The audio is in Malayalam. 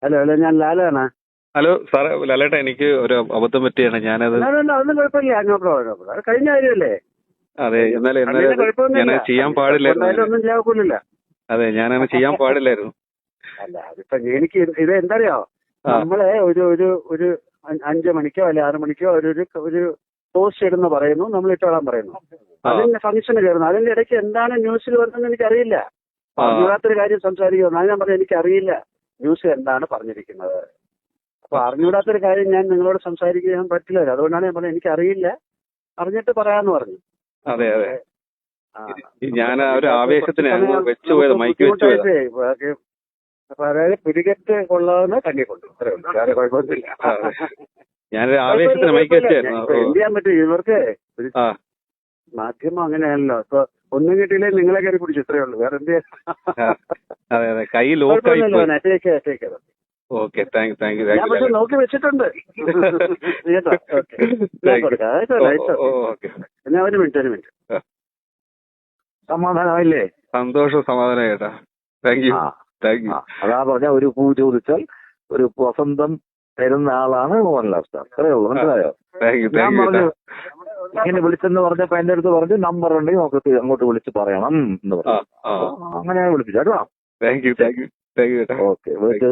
ഹലോ ഹലോ, ഞാൻ ലാലാണ്. ഹലോ സാറേ, ലാലേട്ടാ, എനിക്ക് ഒരു അബദ്ധം പറ്റിയാണ്. ഞാനത് അതൊന്നും കുഴപ്പമില്ല, അത് കഴിഞ്ഞ കാര്യമല്ലേ. അതെ, എന്നാലും ഞാൻ ചെയ്യാൻ പാടില്ലായിരുന്നു. ഒന്നും ചെയ്യാക്കില്ല. അതെ, ഞാനത് ചെയ്യാൻ പാടില്ലായിരുന്നു. അല്ല, അതിപ്പോ എനിക്ക് ഇത് എന്തറിയോ, നമ്മളെ ഒരു 5 മണിക്കോ അല്ലെ 6 മണിക്കോ ഒരു പോസ്റ്റ് ഇടുന്ന പറയുന്നു, നമ്മൾ ഇട്ടോളാൻ പറയുന്നു. അതിന്റെ ഫംഗ്ഷന് കയറുന്നു. അതിന്റെ ഇടയ്ക്ക് എന്താണ് ന്യൂസിൽ വരുന്നതെന്ന് എനിക്കറിയില്ല. അറിഞ്ഞൂടാത്തൊരു കാര്യം സംസാരിക്കുന്നു. ഞാൻ പറഞ്ഞു എനിക്കറിയില്ല ന്യൂസ് എന്താണ് പറഞ്ഞിരിക്കുന്നത്. അപ്പൊ അറിഞ്ഞൂടാത്തൊരു കാര്യം ഞാൻ നിങ്ങളോട് സംസാരിക്കാൻ പറ്റില്ല. അതുകൊണ്ടാണ് ഞാൻ പറഞ്ഞത് എനിക്കറിയില്ല, അറിഞ്ഞിട്ട് പറയാന്ന് പറഞ്ഞു. അതെ അതെ, ഞാൻ ആ ഒരു ആവേശത്തിന് വെച്ചുപോയത്, മൈക്ക് വെച്ചുപോയത്. അപ്പൊ അതായത് പിടികെട്ട് കൊള്ളാവുന്ന തങ്ങിക്കൊണ്ടു, അത്രേ ഉള്ളൂ, വേറെ കുഴപ്പമൊന്നുമില്ല. ഞാനൊരു ആവേശത്തിന് മൈക്ക് വെച്ചായിരുന്നു. എന്ത് ചെയ്യാൻ പറ്റും, ഇവർക്ക് മാധ്യമം അങ്ങനെയാണല്ലോ. ഇപ്പൊ ഒന്നും കിട്ടിയില്ലേ നിങ്ങളെ കയറി പിടിച്ചു, ഇത്രേ ഉള്ളൂ, വേറെ എന്ത് ചെയ്യാൻ. കൈ ലോക്കായി. ഓക്കെ, ഞാൻ പക്ഷെ നോക്കി വെച്ചിട്ടുണ്ട്. എന്നാ ഒരു മിനിറ്റ്. സമാധാനമായില്ലേ? സന്തോഷം, സമാധാനം ചേട്ടാ. Thank you. അതാ പറഞ്ഞ ഒരു പൂ ചോദിച്ചാൽ ഒരു വസന്തം തരുന്ന ആളാണ് മോഹൻലാൽ സ്റ്റാർ. അത്രേ ഉള്ളൂ, മനസ്സിലായോ? ഞാൻ പറഞ്ഞു ഇങ്ങനെ വിളിച്ചെന്ന് പറഞ്ഞപ്പോ എന്റെ അടുത്ത് പറഞ്ഞു നമ്പർ ഉണ്ടെങ്കിൽ നമുക്ക് അങ്ങോട്ട് വിളിച്ച് പറയണം എന്ന് പറഞ്ഞു. അങ്ങനെ വിളിപ്പിച്ചു കേട്ടോ. Thank you. ഓക്കെ, വിളിച്ച്